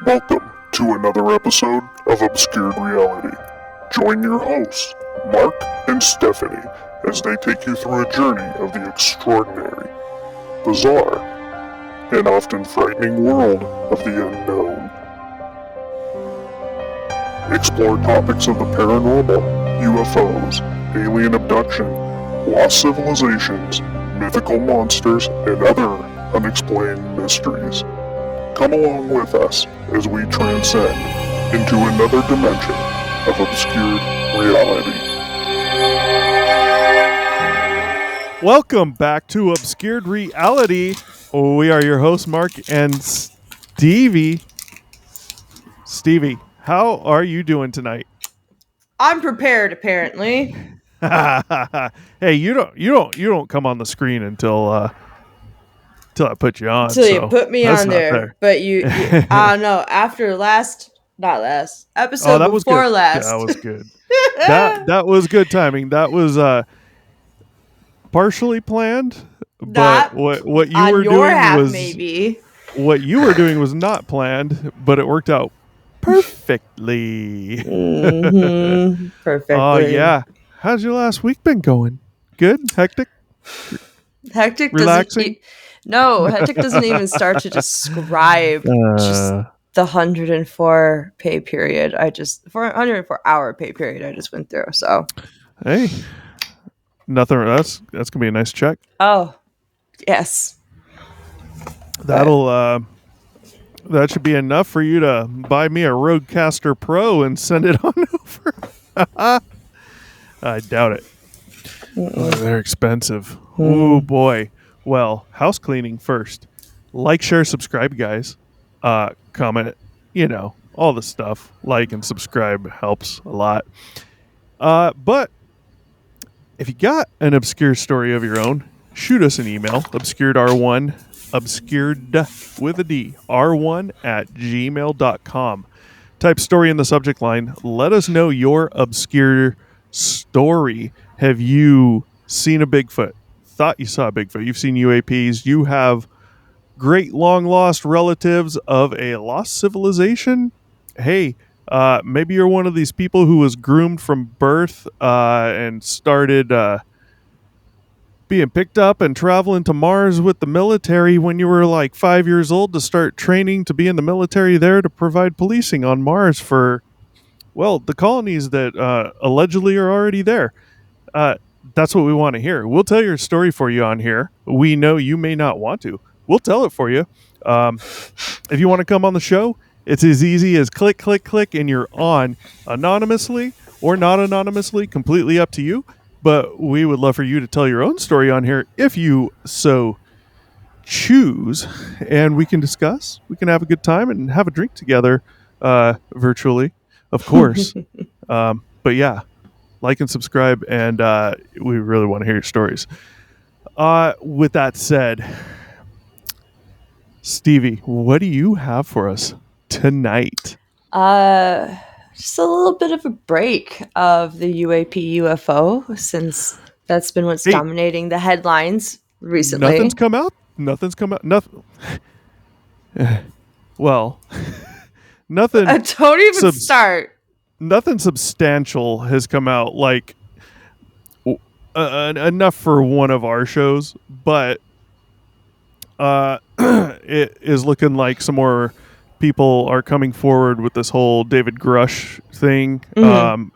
Welcome to another episode of Obscured Reality. Join your hosts, Mark and Stephanie, as they take you through a journey of the extraordinary, bizarre, and often frightening world of the unknown. Explore topics of the paranormal, UFOs, alien abduction, lost civilizations, mythical monsters, and other unexplained mysteries. Come along with us as we transcend into another dimension of obscured reality. Welcome back to Obscured Reality. We are your hosts, Mark and Stevie. Stevie, how are you doing tonight? I'm prepared, apparently. Hey, you don't come on the screen until I put you on. Until you put me on there. Fair. But you I don't know, after episode that was before good. last. That was good. that was good timing. That was partially planned, but what you were doing was maybe. What you were doing was not planned, but it worked out perfectly. Perfectly. Oh yeah. How's your last week been going? Good? Hectic? Hectic Relaxing? Hectic doesn't even start to describe just the 104 pay period. 104 hour pay period I just went through. So hey, nothing. That's gonna be a nice check. Oh, yes. That should be enough for you to buy me a Rodecaster Pro and send it on over. I doubt it. They're expensive. Oh boy. Well, house cleaning first. Like, share, subscribe, guys. Comment, all the stuff. Like and subscribe helps a lot. But if you got an obscure story of your own, shoot us an email, obscured with a D, r1@gmail.com. Type story in the subject line. Let us know your obscure story. Have you seen a Bigfoot? Thought you saw a Bigfoot? You've seen UAPs? You have great long lost relatives of a lost civilization? Hey, maybe you're one of these people who was groomed from birth and started being picked up and traveling to Mars with the military when you were like 5 years old to start training to be in the military there to provide policing on Mars for, the colonies that allegedly are already there. That's what we want to hear. We'll tell your story for you on here. We know you may not want to. We'll tell it for you. If you want to come on the show, it's as easy as click, click, click, and you're on anonymously or not anonymously, completely up to you. But we would love for you to tell your own story on here if you so choose, and we can discuss. We can have a good time and have a drink together virtually, of course. But yeah, like and subscribe, and we really want to hear your stories. With that said, Stevie, what do you have for us tonight? Just a little bit of a break of the UAP UFO, since that's been what's dominating the headlines recently. Nothing's come out. Nothing. Well, nothing. Don't even start. Nothing substantial has come out, like enough for one of our shows, but it is looking like some more people are coming forward with this whole David Grush thing.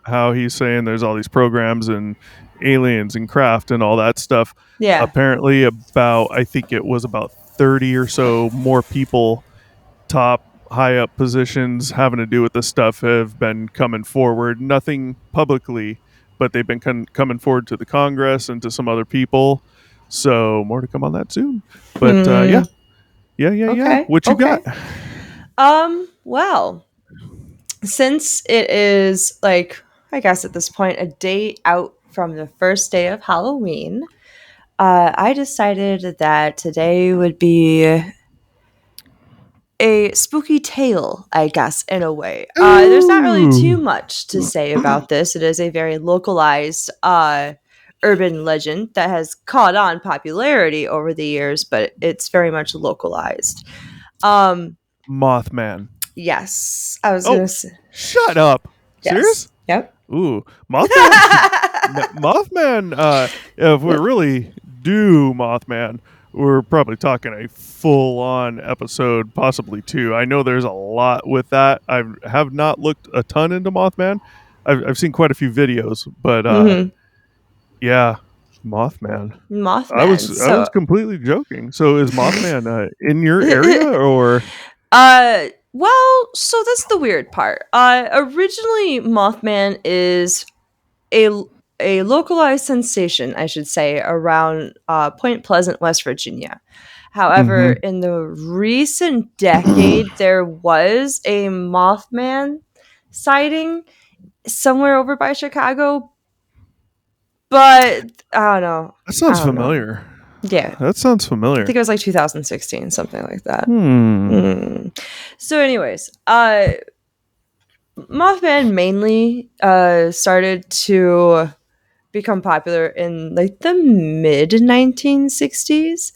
How he's saying there's all these programs and aliens and craft and all that stuff. Yeah. Apparently I think it was about 30 or so more people, top high up positions having to do with this stuff, have been coming forward. Nothing publicly, but they've been coming forward to the Congress and to some other people. So more to come on that soon. But yeah. Okay. What you got? Well, since it is, like, I guess at this point, a day out from the first day of Halloween, I decided that today would be a spooky tale, I guess, in a way. There's not really too much to say about this. It is a very localized urban legend that has caught on popularity over the years, but it's very much localized. Mothman. Yes, I was Oh, gonna say shut up. Serious? yes. Yep. Ooh, Mothman. Mothman. If we really do Mothman, we're probably talking a full-on episode, possibly two. I know there's a lot with that. I have not looked a ton into Mothman. I've seen quite a few videos, but hmm yeah, Mothman. Mothman. I was So, completely joking. So is Mothman in your area or? well, so that's the weird part. Originally, Mothman is a a localized sensation, I should say, around Point Pleasant, West Virginia. However, Mm-hmm. in the recent decade, there was a Mothman sighting somewhere over by Chicago, but I don't know. That I sounds don't know. familiar. Yeah, That sounds I familiar. think it was like 2016, something like that. Hmm. Mm. So, anyways, Mothman mainly started to become popular in like the mid 1960s.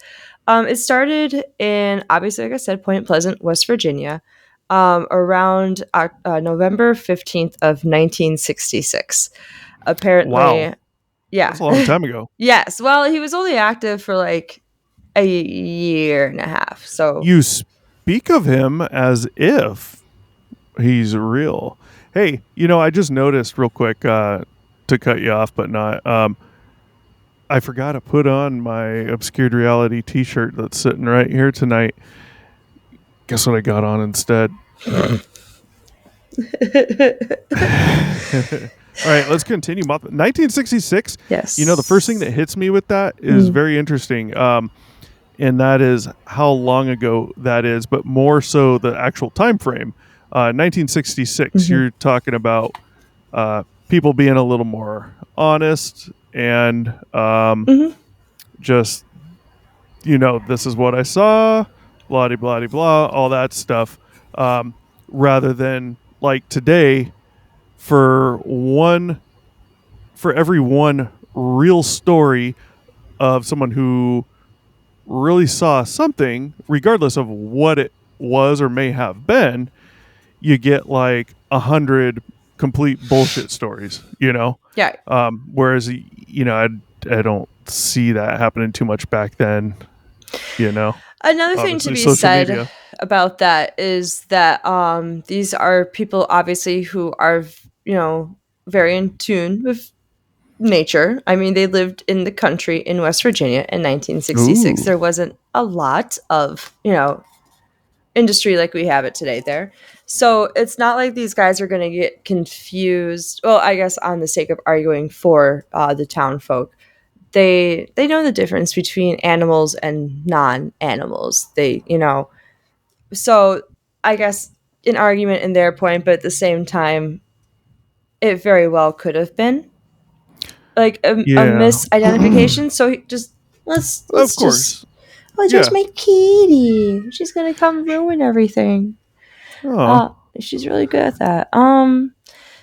It started in, obviously, like I said, Point Pleasant, West Virginia, around November 15th of 1966. Wow. Apparently, That's yeah. a long time ago. Yes. Well, he was only active for like a year and a half. So, You speak of him as if he's real. Hey, I just noticed real quick to cut you off, but not. I forgot to put on my obscured reality T-shirt that's sitting right here tonight. Guess what I got on instead? All right, let's continue. 1966. The first thing that yes. hits me with that is Mm, very interesting. And that is how long ago that is, but more so the actual time frame. 1966. mhm. You're talking about people being a little more honest and Mhm. just this is what I saw, blah blah blah, all that stuff. Rather than like today, for one, for every one real story of someone who really saw something, regardless of what it was or may have been, you get like 100 complete bullshit stories. Yeah. Whereas I don't see that happening too much back then. Another thing to Obviously, be social said media. about that is that these are people obviously who are, very in tune with nature. I mean, they lived in the country in West Virginia in 1966. Ooh, There wasn't a lot of, industry like we have it today there. So it's not like these guys are going to get confused. Well, I guess on the sake of arguing for the town folk, they know the difference between animals and non-animals. So I guess an argument in their point, but at the same time, it very well could have been like a yeah, misidentification. So just let's of just course, just yeah. my kitty. She's gonna come ruin everything. Oh, She's really good at that.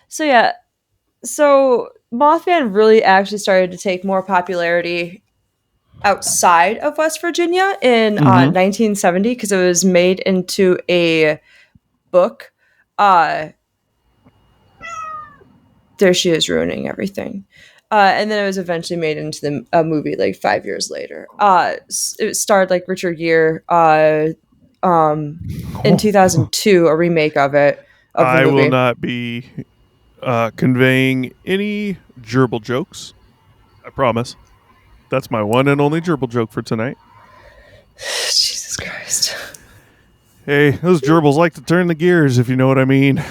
So yeah, so Mothman really actually started to take more popularity outside of West Virginia in mm-hmm. 1970 because it was made into a book. Uh, there she is ruining everything. And then it was eventually made into a movie like 5 years later. It starred like Richard Gere um, in Oh. 2002, a remake of the I will movie. not be conveying any gerbil jokes. I promise. That's my one and only gerbil joke for tonight. Jesus Christ. Hey, those gerbils like to turn the gears, if you know what I mean.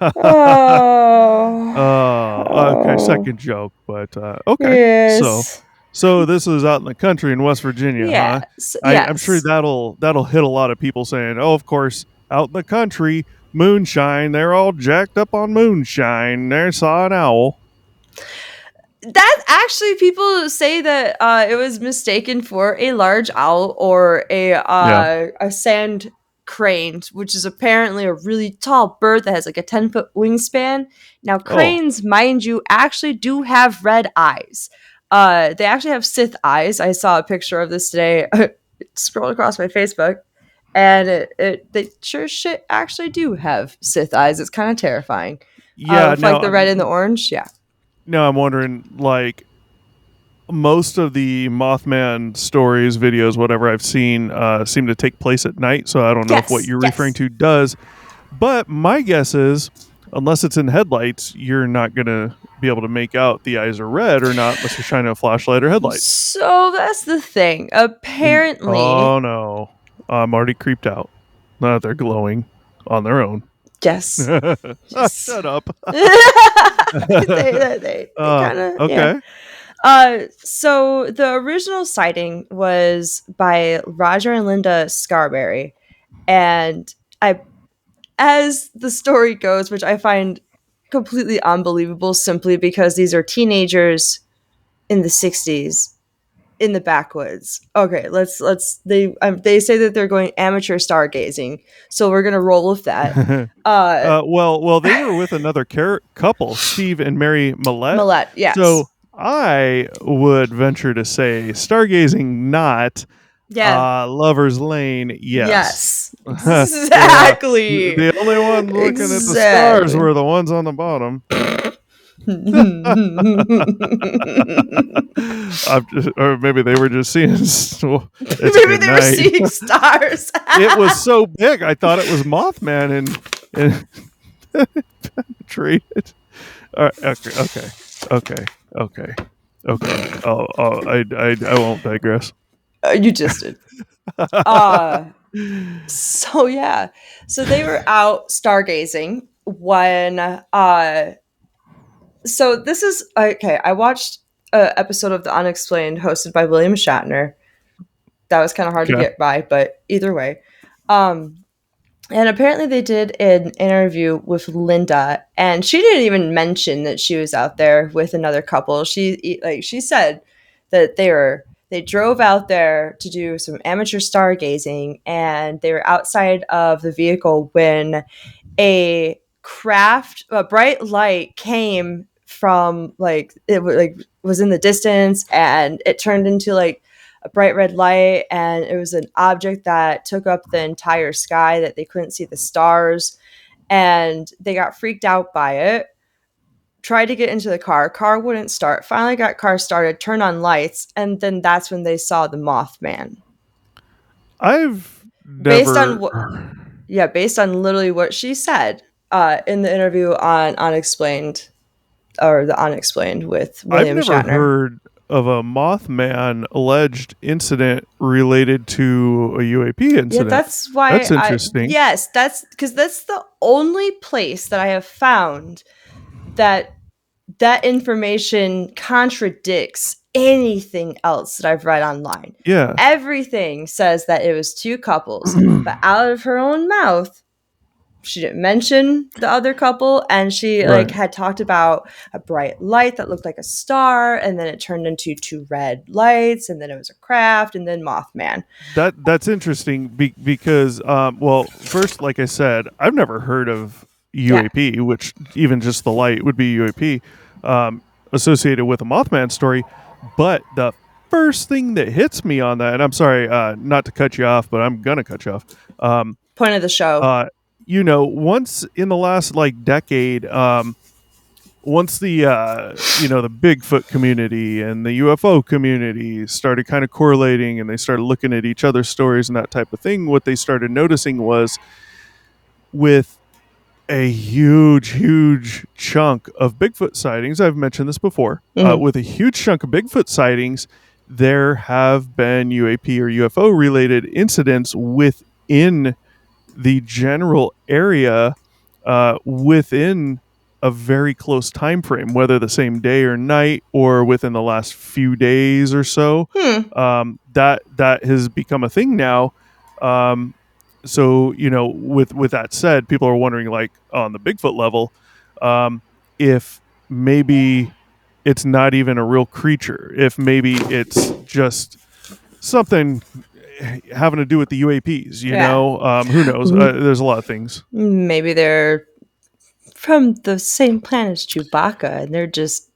Oh. Okay, Oh. second joke, but okay. So, Yes. so this is out in the country in West Virginia, huh? Yes. I'm sure Yes. that'll hit a lot of people saying, "Oh, of course, out in the country, moonshine. They're all jacked up on moonshine. They saw an owl." That actually, people say that it was mistaken for a large owl or Yeah. a sand crane, which is apparently a really tall bird that has like a 10-foot wingspan. Now, Oh, cranes, mind you, actually do have red eyes. They actually have Sith eyes. I saw a picture of this today. Scroll across my Facebook. And they sure as shit actually do have Sith eyes. It's kind of terrifying. Yeah, With like the red and the orange, yeah. no, I'm wondering, like, most of the Mothman stories, videos, whatever I've seen, seem to take place at night. So I don't know if what Yes, you're referring yes. to does. But my guess is, unless it's in headlights, you're not going to be able to make out the eyes are red or not unless you're shining a flashlight or headlights. So that's the thing. Oh Apparently, no, I'm already creeped out. Now that they're glowing on their own. yes, yes. Shut up. They kind of, yeah. Okay. So the original sighting was by Roger and Linda Scarberry, and I, as the story goes, which I find completely unbelievable, simply because these are teenagers in the '60s in the backwoods. Okay, they say that they're going amateur stargazing, so we're gonna roll with that. Well, they were with another couple, Steve and Mary Millette. Millette, yes, So I would venture to say stargazing, not yeah, lovers lane. Yes. yes, Yeah. exactly, The only ones looking at the stars exactly. were the ones on the bottom. Or maybe they were just seeing. It's a Maybe good they were night. seeing stars. It was so big, I thought it was Mothman and penetrated. All right, okay. I won't digress. You just did. Uh so yeah. So they were out stargazing when so this is okay, I watched an episode of The Unexplained hosted by William Shatner. That was kind of hard to Okay. get by, but either way. Um and apparently they did an interview with Linda, and she didn't even mention that she was out there with another couple. She said that they drove out there to do some amateur stargazing, and they were outside of the vehicle when a bright light came from was in the distance, and it turned into like a bright red light, and it was an object that took up the entire sky that they couldn't see the stars, and they got freaked out by it, tried to get into the car wouldn't start, finally got car started, turned on lights, and then that's when they saw the Mothman. I've Based on never. what Yeah, based on literally what she said in the interview on Unexplained, or the Unexplained with I've William never Shatner. heard of a Mothman alleged incident related to a UAP Yeah, incident. that's why That's interesting. yes, that's because that's the only place that I have found that that information contradicts anything else that I've read online. Yeah. Everything says that it was two couples, but out of her own mouth, she didn't mention the other couple, and she Right. had talked about a bright light that looked like a star, and then it turned into two red lights, and then it was a craft, and then Mothman. That's interesting because well, first, like I said, I've never heard of UAP, which even just the light would be UAP, associated with a Mothman story. But the first thing that hits me on that, and I'm sorry not to cut you off, but I'm gonna cut you off. Point of the show. Once in the last like decade, once the the Bigfoot community and the UFO community started kind of correlating, and they started looking at each other's stories and that type of thing, what they started noticing was, with a huge chunk of Bigfoot sightings, I've mentioned this before, with a huge chunk of Bigfoot sightings, there have been UAP or UFO related incidents within the general area, within a very close time frame, whether the same day or night or within the last few days or so. That has become a thing now. So with that said, people are wondering, like, on the Bigfoot level, if maybe it's not even a real creature, if maybe it's just something having to do with the UAPs. Who knows? There's a lot of things. Maybe they're from the same planet as Chewbacca, and they're just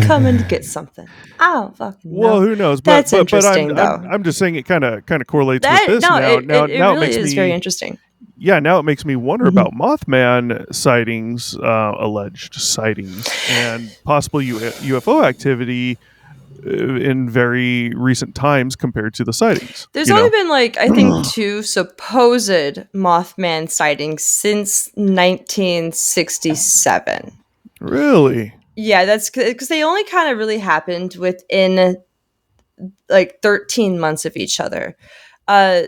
come and get something. I don't fucking Well, know. who knows? But That's but I'm interesting, I'm though. I'm just saying it kind of correlates with That this no, now. it, Now it, it now it really makes is very me interesting. yeah, now it makes me wonder Mhm. about Mothman sightings, alleged sightings, and possible UFO activity in very recent times compared to the sightings. There's You only know, been like I think two supposed Mothman sightings since 1967. really? Yeah, that's because they only kind of really happened within like 13 months of each other. Uh,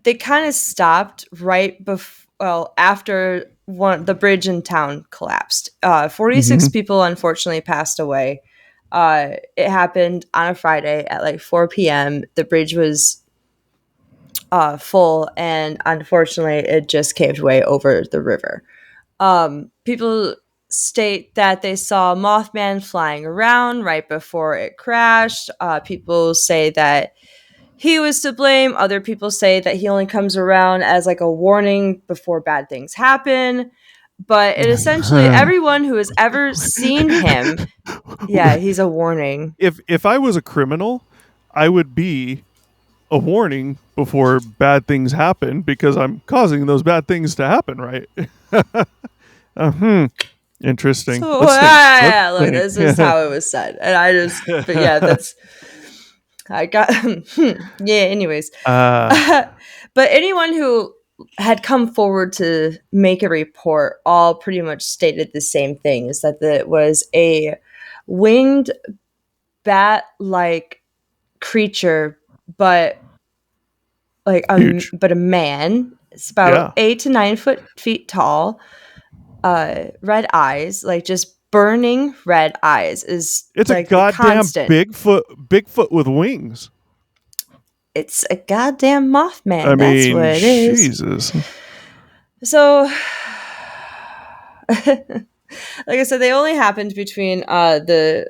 they kind of stopped right before, well, after the bridge in town collapsed. 46 Hmm. people unfortunately passed away. It happened on a Friday at like 4 p.m. The bridge was full, and unfortunately, it just caved way over the river. People state that they saw Mothman flying around right before it crashed. People say that he was to blame. Other people say that he only comes around as like a warning before bad things happen. But it essentially, everyone who has ever seen him, yeah, he's a warning. If I was a criminal, I would be a warning before bad things happen because I'm causing those bad things to happen, right? Hmm. Interesting. So Let's think. Let's yeah, look, think. this is how it was said, and I just, but yeah, that's I got yeah. Anyways, uh, but anyone who had come forward to make a report all pretty much stated the same thing: is that it was a winged bat-like creature, but huge. but a man. It's about Yeah. 8 to 9 feet tall. Red eyes, like just burning red eyes, is It's a like the goddamn constant. Bigfoot with wings. It's a goddamn I Mothman. That's what mean, it is. Jesus. So, like I said, they only happened between the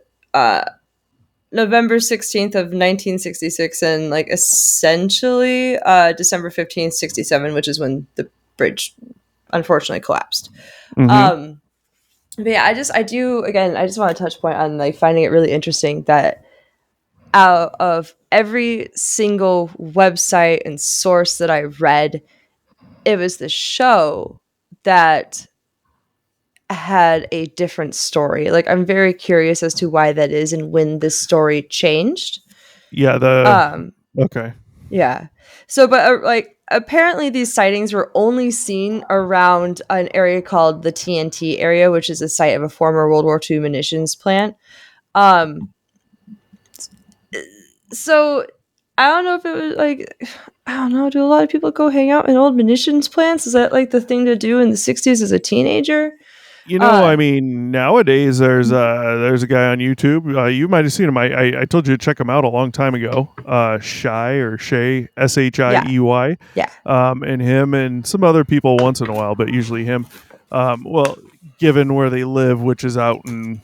November 16th of 1966 and like essentially December 15th, 67, which is when the bridge unfortunately collapsed. Hmm. Um, but yeah, I just want to touch point on like finding it really interesting that out of every single website and source that I read, it was the show that had a different story. Like I'm very curious as to why that is and when this story changed. Yeah. Um Okay. yeah. So but like apparently these sightings were only seen around an area called the TNT area, which is a site of a former World War II munitions plant. Um so I don't know if it was like I don't know, do a lot of people go hang out in old munitions plants? Is that like the thing to do in the 60s as a teenager? I Uh mean, nowadays there's a guy on YouTube. You might have seen him. I told you to check him out a long time ago. Shay yeah. Shiey, Yeah. and him and some other people once in a while, but usually him. Well, given where they live, which is out in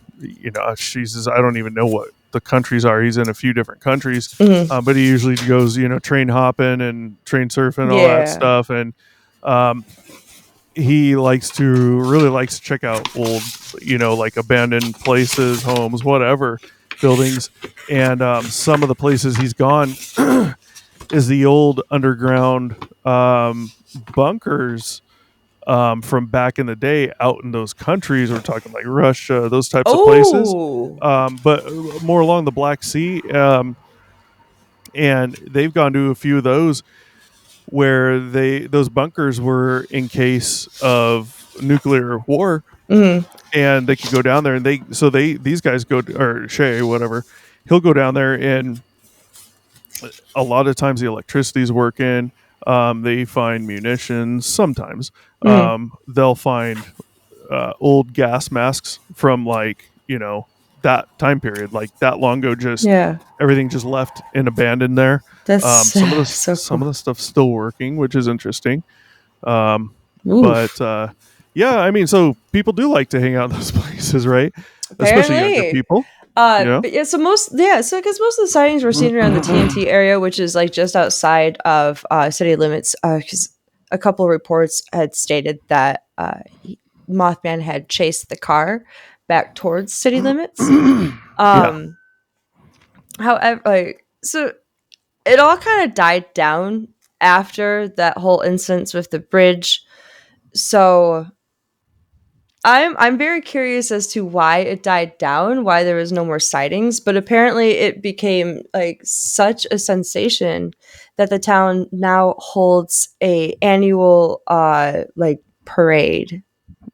Jesus, I don't even know what the countries are. He's in a few different countries, Mhm. but he usually goes train hopping and train surfing, all that Yeah. stuff, and um, he really likes to check out old, like abandoned places, homes, whatever, buildings. And some of the places he's gone is the old underground bunkers from back in the day out in those countries. We're talking like Russia, those types of places, Oh. but more along the Black Sea. And they've gone to a few of those where those bunkers were in case of nuclear war, Mhm. and they could go down there and these guys go, or Shay, whatever, he'll go down there, and a lot of times the electricity's working. They find munitions. Sometimes Mhm. they'll find old gas masks from like that time period, like that long ago. Just Yeah. everything just left and abandoned there. That's so Some cool. of the stuff's still working, which is interesting. Um, Oof. but yeah, I mean, so people do like to hang out in those places, right? Especially younger Apparently. people. But yeah, so because most of the sightings were seen around the TNT area, which is like just outside of city limits. Because a couple of reports had stated that Mothman had chased the car back towards city limits. Yeah. However, like, so it all kind of died down after that whole instance with the bridge. So I'm very curious as to why it died down, why there was no more sightings, but apparently it became like such a sensation that the town now holds a annual like parade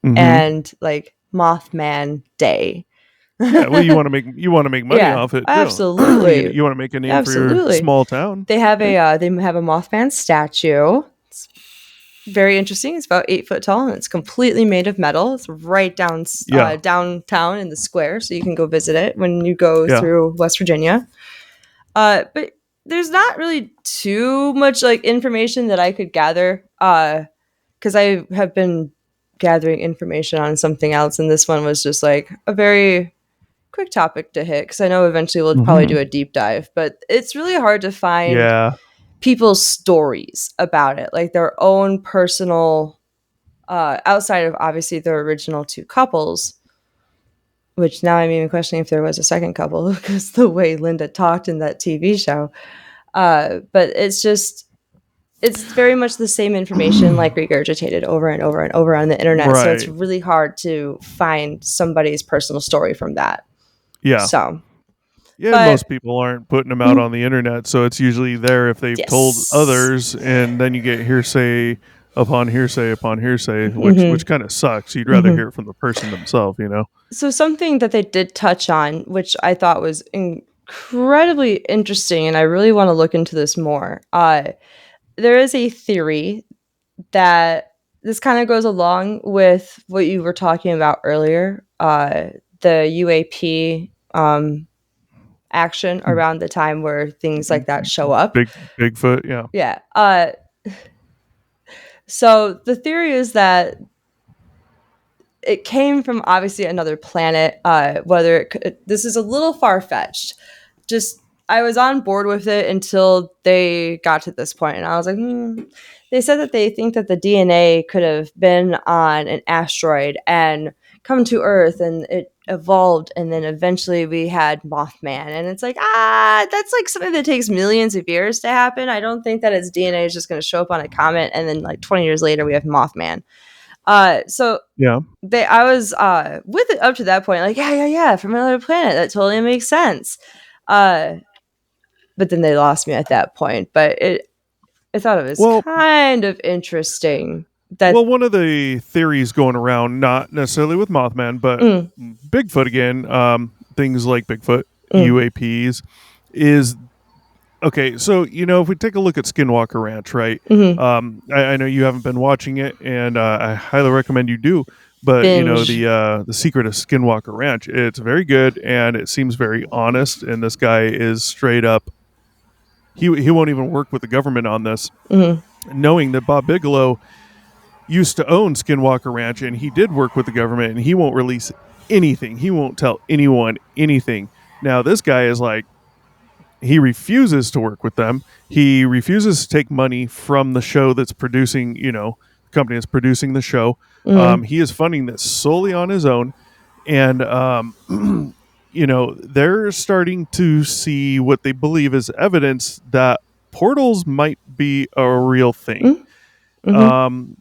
Mm-hmm. and like Mothman Day. Yeah. Well, you want to make money Yeah, off it too. you absolutely. you want to make a name for your Absolutely. small town. They have a Mothman statue. It's very interesting. It's about 8 foot tall and it's completely made of metal. It's right Yeah. downtown in the square, so you can go visit it when you go Yeah. through West Virginia. But there's not really too much like information that I could gather because I have been gathering information on something else, and this one was just like a very quick topic to hit because I know eventually we'll probably Mm-hmm. do a deep dive, but it's really hard to find Yeah. people's stories about it, like their own personal, outside of obviously the original two couples, which now I'm even questioning if there was a second couple because the way Linda talked in that TV show. But it's very much the same information like regurgitated over and over and over on the internet. So it's Right. really hard to find somebody's personal story from that. Yeah. So, Yeah, and but most people aren't putting them out mm, on the internet, so it's usually there if they've told yes. others, and then you get hearsay upon hearsay, which Hmm. kind of sucks. You'd rather Hmm. hear it from the person themselves. So something that they did touch on, which I thought was incredibly interesting, and I really want to look into this more. There is a theory that this kind of goes along with what you were talking about earlier, the UAP action around the time where things like that show up. Bigfoot, yeah. Yeah. So the theory is that it came from obviously another planet. This is a little far fetched. Just I was on board with it until they got to this point, and I was like, They said that they think that the DNA could have been on an asteroid and come to Earth, and it evolved, and then eventually we had Mothman, and it's like that's like something that takes millions of years to happen. I don't think that its DNA is just going to show up on a comet, and then like 20 years later we have Mothman. So Yeah. I was with it up to that point, like, yeah, from another planet. That totally makes sense. Uh, but then they lost me at that point. But I thought it was Well, kind of interesting well, that one of the theories going around, not necessarily with Mothman, but mm, Bigfoot again, things like Bigfoot, mm, UAPs, is okay. So if we take a look at Skinwalker Ranch, right? mm-hmm, I know you haven't been watching it, and I highly recommend you do. But binge. the secret of Skinwalker Ranch, it's very good, and it seems very honest. And this guy is straight up. He won't even work with the government on this, Mm-hmm, knowing that Bob Bigelow used to own Skinwalker Ranch, and he did work with the government, and he won't release anything. He won't tell anyone anything. Now this guy is like, he refuses to work with them. He refuses to take money from the show that's producing, the company that's producing the show. mm-hmm, He is funding this solely on his own. And, they're starting to see what they believe is evidence that portals might be a real thing. mm-hmm, Um,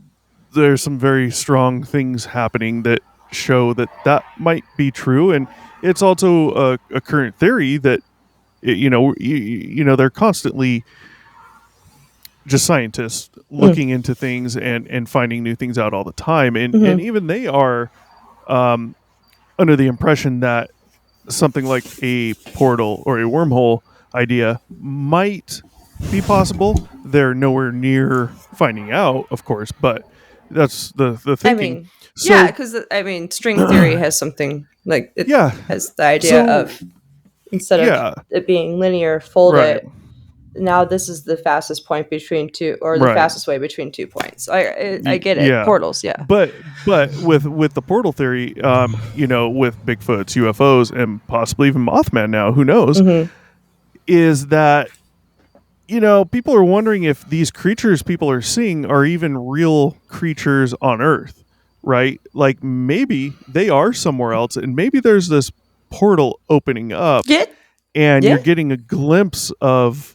there's some very strong things happening that show that might be true. And it's also a current theory that they're constantly just scientists mm-hmm, looking into things and finding new things out all the time, and mm-hmm, even they are um, under the impression that something like a portal or a wormhole idea might be possible. They're nowhere near finding out, of course, but that's the I thinking. mean, yeah, So because I mean, string theory has something like it yeah, has the idea so of instead of yeah, it being linear, fold right, it. Now this is the fastest point between two, or the right. fastest way between 2 points. I get it. Yeah, Portals, yeah. but with the portal theory, with Bigfoots, UFOs, and possibly even Mothman now, who knows, Mm-hmm. is that people are wondering if these creatures people are seeing are even real creatures on Earth. right? Like maybe they are somewhere else, and maybe there's this portal opening up, Yeah, and yeah. you're getting a glimpse of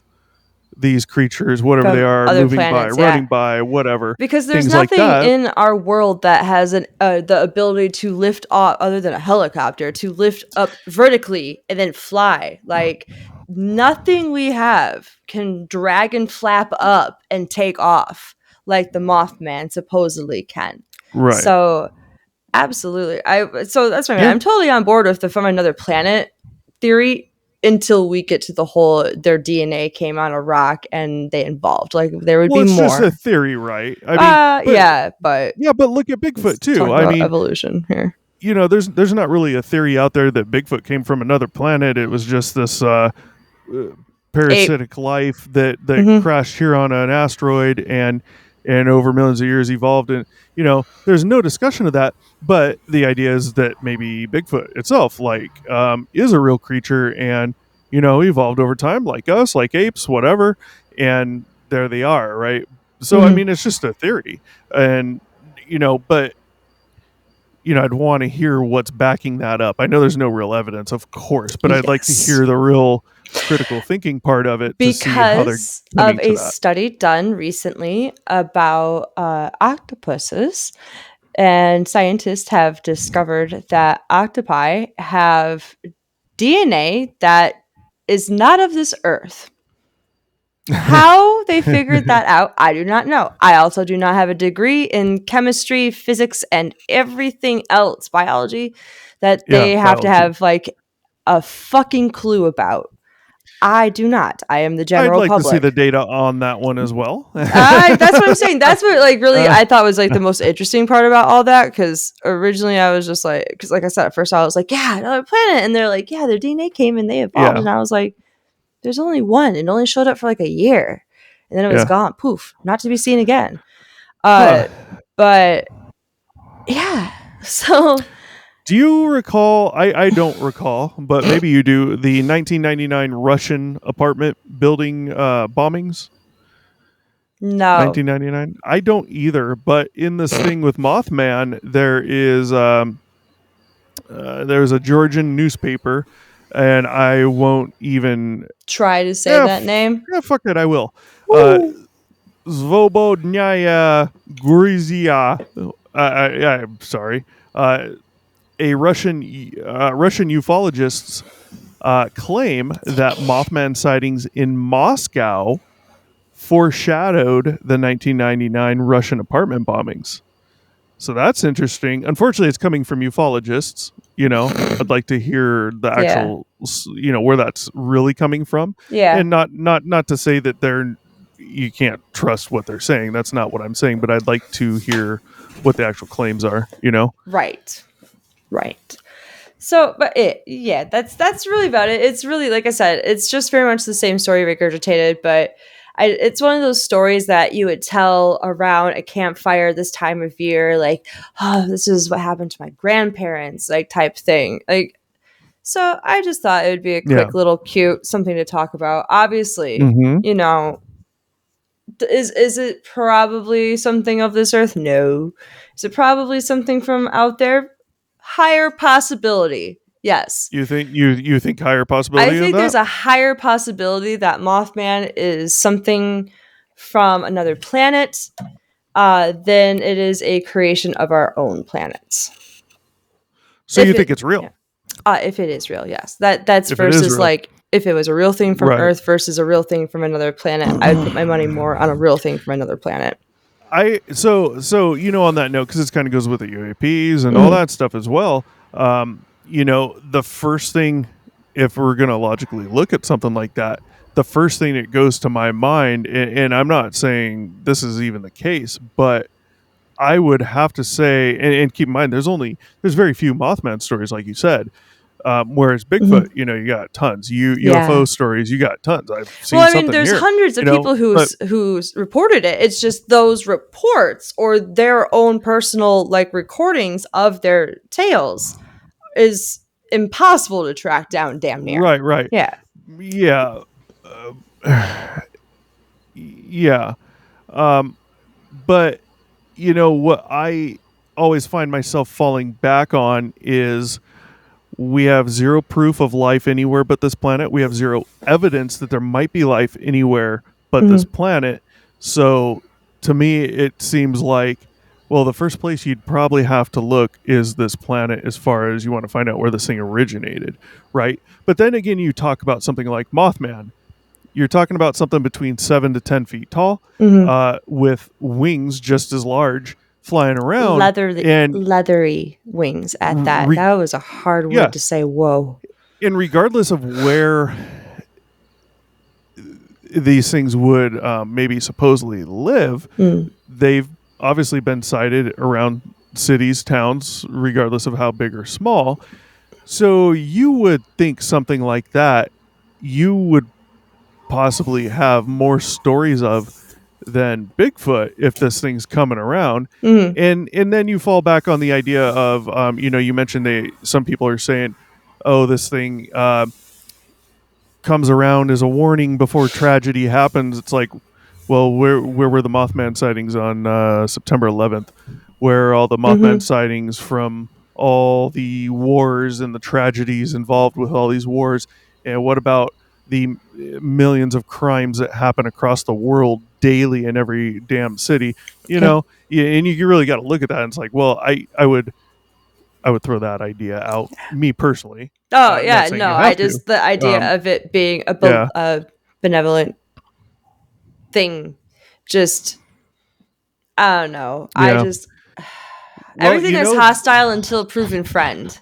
these creatures, whatever they From are, other moving by, planets, yeah. running by, whatever, Because there's things like nothing that. in our world that has the ability to lift off, other than a helicopter, to lift up vertically and then fly. Like nothing we have can drag and flap up and take off like the Mothman supposedly can. Right. So absolutely, so that's what I mean. Yeah. I'm totally on board with the from another planet theory until we get to the whole their DNA came on a rock and they evolved. Like there would Well, be it's just a more. theory, right? I mean, but Yeah, but yeah, but look at Bigfoot let's too. talk I about mean, evolution here. there's not really a theory out there that Bigfoot came from another planet. It was just this uh, Ape. parasitic life that Mm-hmm. crashed here on an asteroid and over millions of years evolved. And there's no discussion of that. But the idea is that maybe Bigfoot itself, like, is a real creature and evolved over time, like us, like apes, whatever. And there they are, right? So I Mm-hmm. mean, it's just a theory, and but I'd want to hear what's backing that up. I know there's no real evidence, of course, but I'd like to Yes. hear the real critical thinking part of it to see how they're Because of coming to a that. study done recently about octopuses, and scientists have discovered that octopi have DNA that is not of this earth. How they figured that out, I do not know. I also do not have a degree in chemistry, physics, and everything else, biology, that Yeah, they have to biology. have like a fucking clue about. I do not. I am the I'd general like to see the public. data on that one as well. That's what I'm saying. That's what like really Uh, I thought was like the most interesting part about all that, because originally I was just like, because like I said at first I was like, yeah, another planet, and they're like, yeah, their DNA came and they evolved, yeah, and I was like, there's only one. It only showed up for like a year, and then it was yeah. gone, poof, not to be seen again. Huh. But yeah, so Do you recall? I don't recall, but maybe you do. The 1999 Russian apartment building bombings. no, 1999. I don't either. But in this thing with Mothman, there's a Georgian newspaper, and I won't even. try to say Yeah, that name. yeah, fuck it, I will. Uh, Woo. Svobodnyaya Gruzia. I'm sorry. A Russian ufologists claim that Mothman sightings in Moscow foreshadowed the 1999 Russian apartment bombings. So that's interesting. Unfortunately, it's coming from ufologists. I'd like to hear the Yeah, actual, where that's really coming from, yeah, and not to say that you can't trust what they're saying. That's not what I'm saying. But I'd like to hear what the actual claims are. right, right. So, but yeah, that's really about it. It's really, like I said, it's just very much the same story regurgitated, but it's one of those stories that you would tell around a campfire this time of year, like, oh, this is what happened to my grandparents, like type thing. Like, so I just thought it would be a Yeah. quick little cute something to talk about. Obviously, Mm-hmm. is it probably something of this earth? No. Is it probably something from out there? Higher possibility. Yes. You think higher I possibility of think there's that? a higher possibility that Mothman is something from another planet than it is a creation of our own planets. So you think it's Yeah. real? If it is real, yes. That's If it is versus real, like if it was a real thing from right? Earth versus a real thing from another planet, I'd put my money more on a real thing from another planet. On that note, because it kind of goes with the UAPs and all Mhm. that stuff as well. The first thing, if we're gonna logically look at something like that, the first thing that goes to my mind, and I'm not saying this is even the case, but I would have to say, and keep in mind, there's very few Mothman stories, like you said. Whereas Bigfoot, Mhm. You got tons. Yeah. UFO stories, you got tons. I've Well, seen I mean, something there's here, hundreds of people but who's reported it. It's just those reports or their own personal like recordings of their tales is impossible to track down. Damn near. right, right, Yeah. yeah, yeah. Um, but what I always find myself falling back on is we have zero proof of life anywhere but this planet. We have zero evidence that there might be life anywhere but this Mhm. planet. So to me, it seems like, well, the first place you'd probably have to look is this planet as far as you want to find out where this thing originated, right? But then again, you talk about something like Mothman. You're talking about something between 7 to 10 feet tall, Mhm. with wings just as large, flying around, and Leathery wings at that. re- That was a hard yeah, word to say. Whoa. and regardless of where these things would maybe supposedly live, Mm. they've obviously been sighted around cities, towns, regardless of how big or small. So you would think something like that, you would possibly have more stories of than Bigfoot if this thing's coming around. Mhm. And then you fall back on the idea of you mentioned some people are saying, oh, this thing comes around as a warning before tragedy happens. It's like, well, where were the Mothman sightings on September 11th? Where are all the Mothman Mhm. sightings from all the wars and the tragedies involved with all these wars? And what about the millions of crimes that happen across the world daily in every damn city? You Yeah. know, yeah, and you really got to look at that. And it's like, well, I would throw that idea out. Me personally, Oh I'm not yeah, saying no. you I have to. just the Um, idea of it being yeah, a benevolent thing, just I don't know. I yeah. just Well, everything is hostile until proven friend.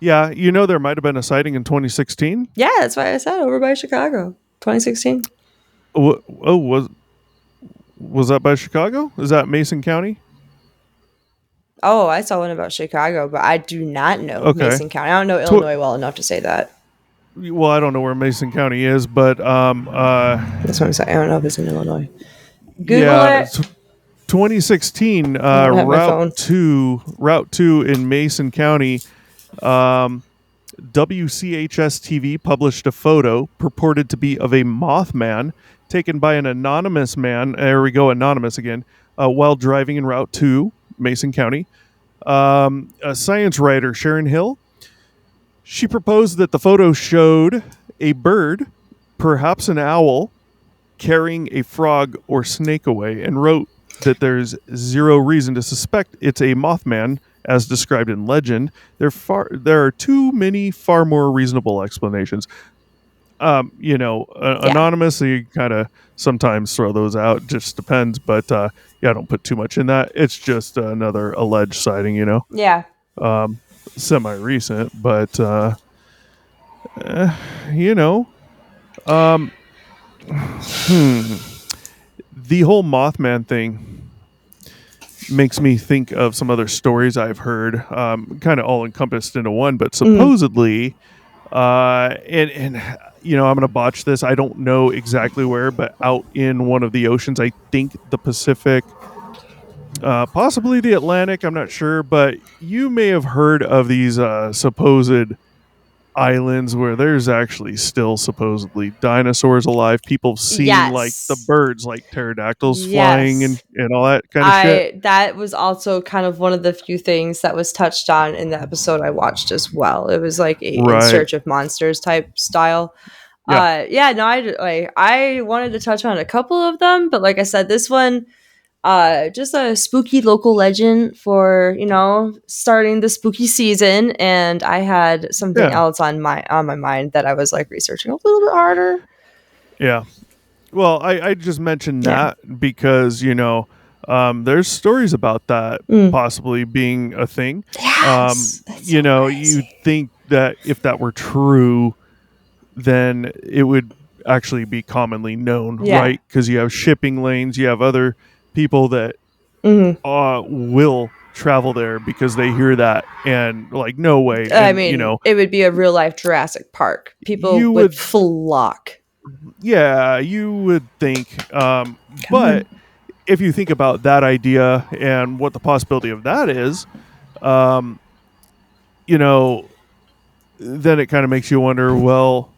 yeah, there might have been a sighting in 2016. Yeah, that's why I said over by Chicago, 2016. Oh, was that by Chicago? Is that Mason County? Oh, I saw one about Chicago, but I do not know Okay. Mason County. I don't know Tw- Illinois well enough to say that. well, I don't know where Mason County is, but That's what I'm saying. I don't know if it's in Illinois. Google yeah, it. 2016, I don't have my phone. Route 2 in Mason County. Um, WCHS TV published a photo purported to be of a Mothman taken by an anonymous man. There we go, anonymous again, while driving in Route 2, Mason County. A science writer, Sharon Hill, she proposed that the photo showed a bird, perhaps an owl, carrying a frog or snake away, and wrote that there's zero reason to suspect it's a Mothman as described in legend. There are too many far more reasonable explanations. Yeah. Anonymous, you kind of sometimes throw those out. Just depends, but yeah, don't put too much in that. It's just another alleged sighting, Yeah. um, semi-recent, but you know, um, hmm, the whole Mothman thing makes me think of some other stories I've heard, kind of all encompassed into one. But Mm. supposedly, and I'm gonna botch this. I don't know exactly where, but out in one of the oceans, I think the Pacific, possibly the Atlantic. I'm not sure, but you may have heard of these supposed islands where there's actually still supposedly dinosaurs alive. People have seen like the Yes. birds, like pterodactyls flying and, Yes. and all that kind of shit. I that was also kind of one of the few things that was touched on in the episode I watched as well. It was like a In Right. Search of Monsters type style. Yeah. Yeah, no, I wanted to touch on a couple of them, but like I said, this one just a spooky local legend for, starting the spooky season, and I had something Yeah. else on my mind that I was like researching a little bit harder. Yeah. Well, I just mentioned Yeah. that because, there's stories about that Mm. possibly being a thing. Yes. That's so You'd crazy. think that if that were true, then it would actually be commonly known, Yeah. right? Because you have shipping lanes, you have other people that Hmm. will travel there because they hear that and like no way. I And mean, it would be a real life Jurassic Park. People you would would, flock. yeah, you would think. Come But on. if you think about that idea and what the possibility of that is, um, you know, then it kind of makes you wonder, well,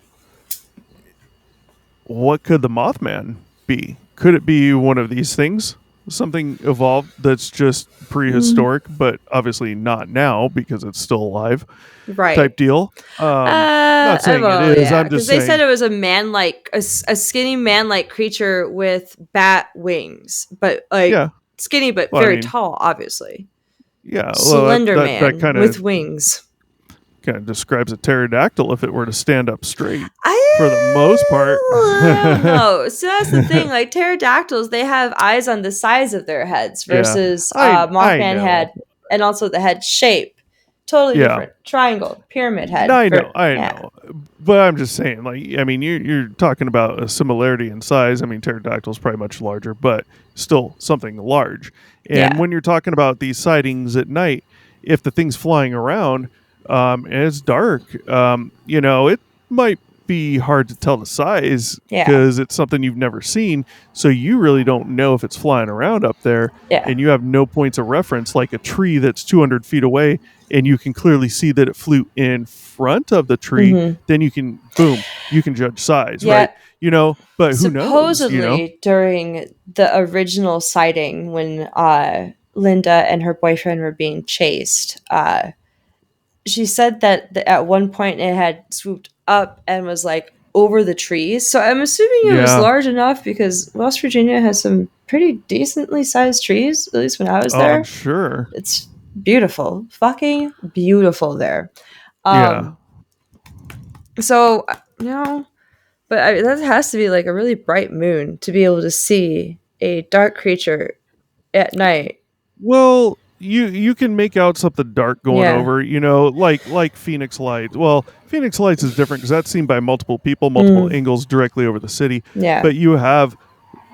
what could the Mothman be? Could it be one of these things? something evolved that's just prehistoric, but obviously not now because it's still alive, type Right. deal. Not saying it Well, is. yeah, I'm because just they said saying. it was a man-like, a skinny man-like creature with bat wings, but like Yeah. skinny but Well, I very mean, tall, obviously. yeah. Well, Slender that man kind with of wings. describes a pterodactyl if it were to stand up straight. For the most part. I don't know. So that's the thing. Like pterodactyls, they have eyes on the sides of their heads Yeah. versus I Mothman know. had, and also the head shape, totally Yeah. different. Triangle, pyramid head. I For know, I yeah, know, but I'm just saying. Like, I mean, you're talking about a similarity in size. I mean, pterodactyl's probably much larger, but still something large. And yeah. when you're talking about these sightings at night, if the thing's flying around and it's dark, it might be hard to tell the size Yeah. because it's something you've never seen. So you really don't know if it's flying around up there, Yeah. and you have no points of reference, like a tree that's 200 feet away and you can clearly see that it flew in front of the tree. Mm-hmm. Then you can, boom, you can judge size, right? Yeah. But who knows. Supposedly, during the original sighting, when Linda and her boyfriend were being chased, she said that at one point it had swooped up and was like over the trees. So I'm assuming it was Yeah. large enough because West Virginia has some pretty decently sized trees, at least when I was Oh, I'm there. sure. It's beautiful, fucking beautiful there. Yeah. Um, so, but that has to be like a really bright moon to be able to see a dark creature at night. Well, you can make out something dark going Yeah. over, like Phoenix Lights. Well, Phoenix Lights is different because that's seen by multiple people, multiple Mm, angles directly over the city. yeah. But you have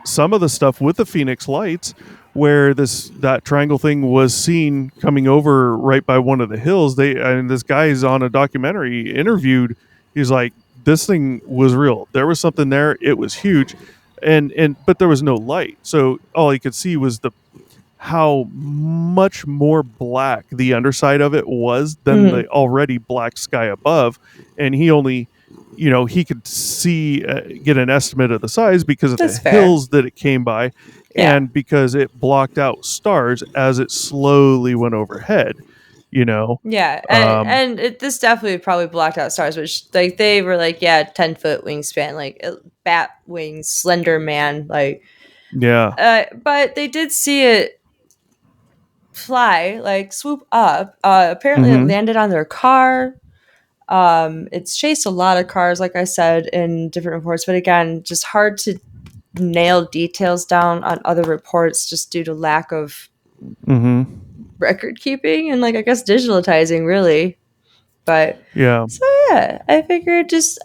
some of the stuff with the Phoenix Lights where that triangle thing was seen coming over right by one of the hills. This guy's on a documentary interviewed. He's like, this thing was real. There was something there. It was huge, and but there was no light, so all he could see was the how much more black the underside of it was than Mm, the already black sky above, and he only he could see get an estimate of the size because of the that's fair. hills that it came by Yeah. and because it blocked out stars as it slowly went overhead you know Yeah, um this definitely probably blocked out stars, which like they were like, yeah, 10-foot wingspan, like bat wings, slender man, like. yeah But they did see it fly, like swoop up. Apparently, it mhm landed on their car. It's chased a lot of cars, like I said in different reports, but again, just hard to nail details down on other reports just due to lack of mhm record keeping and like I guess digitalizing really. But yeah so yeah, I figured just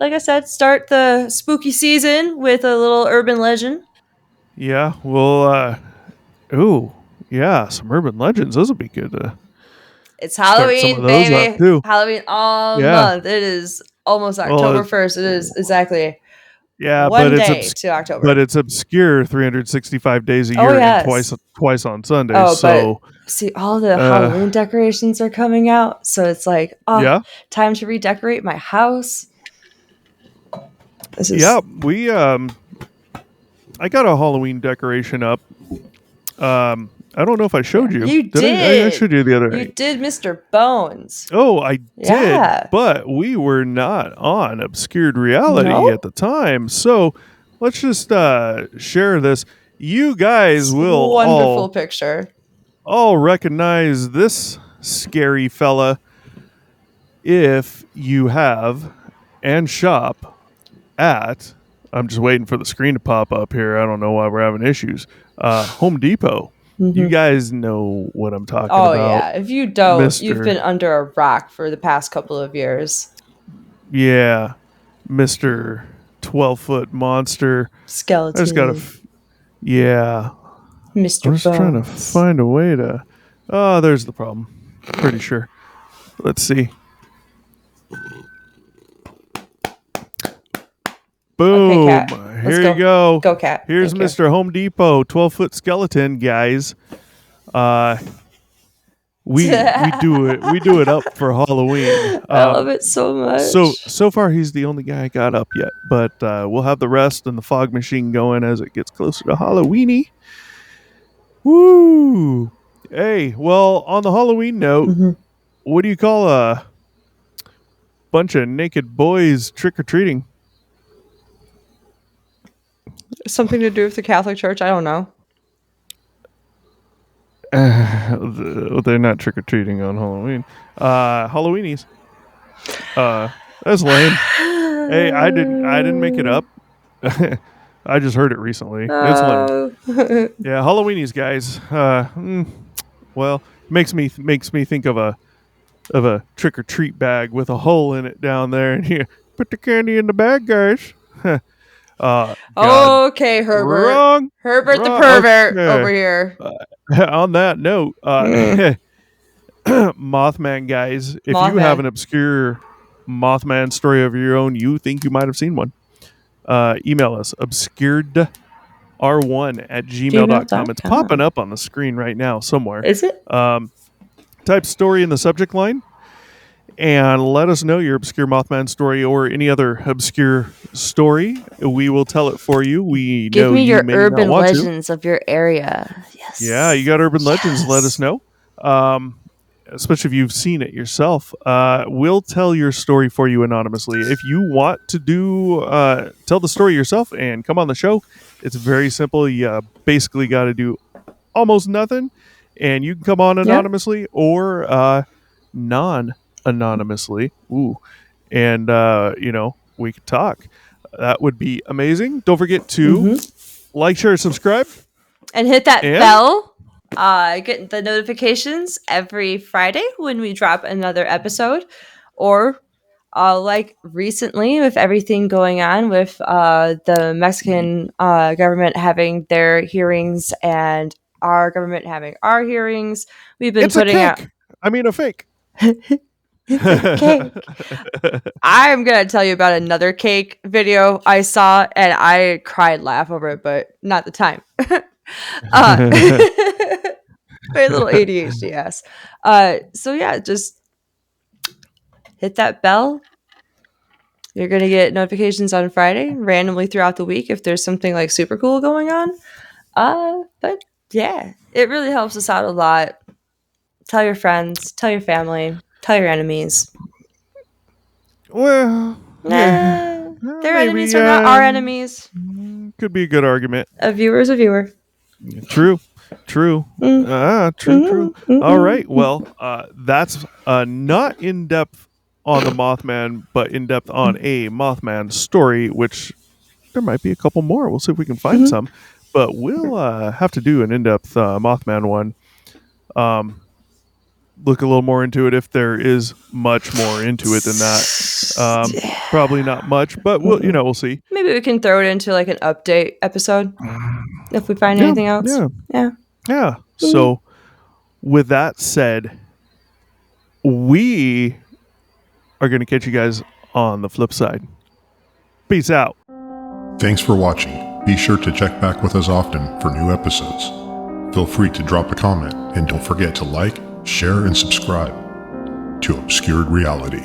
like I said, start the spooky season with a little urban legend. yeah well ooh yeah, some urban legends, those would be good to It's start some of Halloween, those up baby. too. Halloween all Yeah, month. It is almost well October 1st. It is exactly yeah, but one it's day to but October. it's obscure 365 days a Oh year and yes. twice on Sundays. Oh, but So, see, all the uh, Halloween decorations are coming out, so it's like, yeah, time to redecorate my house. This yeah, is I got a Halloween decoration up. I don't know if I yeah. showed you. You Did I did. showed you the other You night. did, Mr. Bones. Oh, I did, Yeah. but we were not on Obscured Reality at No? the time. So let's just share this. You guys It's a will wonderful picture. all recognize this scary fella if you have and shop at, I'm just waiting for the screen to pop up here. I don't know why we're having issues. Home Depot. You Hmm. guys know what I'm talking Oh about. yeah. If you don't, you've Mr. been under a rock for the past couple of years. Yeah, Mr. 12-foot monster. I just got to, Skeleton, yeah. Mr. I'm just trying to Bones. find a way to, oh, there's the problem. Pretty sure. Let's see. Okay, Boom. cat. Let's Here you go. go. Go, cat. Here's Thank you. Mr. Home Depot, 12-foot skeleton, guys. Uh we do it. We do it up for Halloween. I love it so So much. so far he's the only guy I got up yet, but we'll have the rest and the fog machine going as it gets closer to Halloweeny. Woo! Hey, well, on the Halloween note, Mhm. what do you call a bunch of naked boys trick or treating? Something to do with the Catholic Church? I don't know. They're not trick or treating on Halloween. Halloweenies. That's lame. Hey, I didn't make it up. I just heard it recently. It's lame. Oh. Yeah, Halloweenies, guys. Well, makes me think of a trick or treat bag with a hole in it down there, and you put the candy in the bag, guys. God, Okay, Herbert. wrong, Herbert the wrong. pervert over Okay. here. On that note, Mm. Mothman, guys, if you have Mothman. an obscure Mothman story of your own, you think you might have seen one, email us obscuredr1@gmail.com. It's popping Gmail.com. up on the screen right now somewhere. Is it? Type story in the subject line and let us know your obscure Mothman story or any other obscure story. We will tell it for you. We Give know me you your may not urban want to. legends of your area. Yeah, you Yes. got urban legends. Let us Yes. know. Especially if you've seen it yourself. We'll tell your story for you anonymously. If you want to tell the story yourself and come on the show, it's very simple. You basically got to do almost nothing, and you can come on Yeah. anonymously or non-anonymously. Ooh, and we could talk. That would be amazing. Don't forget to Mm-hmm. like, share, subscribe, And hit that and bell. Get the notifications every Friday when we drop another episode. Or like recently, with everything going on with the Mexican government having their hearings and our government having our hearings, we've been it's a putting out. cake. I mean, a fake. It's a cake. I'm gonna tell you about another cake video I saw, and I cried laugh over it, but not the time. uh, my little ADHD ass. So yeah, just hit that bell. You're gonna get notifications on Friday, randomly throughout the week if there's something like super cool going on. But yeah, it really helps us out a lot. Tell your friends, tell your family, tell your enemies. Well, yeah, Nah, their enemies maybe are not our enemies. could be a good argument. A viewer's a viewer. True, true, Mm, true. All right, well, that's not in depth on the Mothman, but in depth on a Mothman story, which there might be a couple more. We'll see if we can find some, but we'll have to do an in-depth Mothman one. Look a little more into it if there is much more into it than that. Probably not much, but we'll see. Maybe we can throw it into like an update episode if we find Yeah, anything else. yeah. Yeah. So, with that said, we are going to catch you guys on the flip side. Peace out. Thanks for watching. Be sure to check back with us often for new episodes. Feel free to drop a comment and don't forget to like, share, and subscribe to Obscured Reality.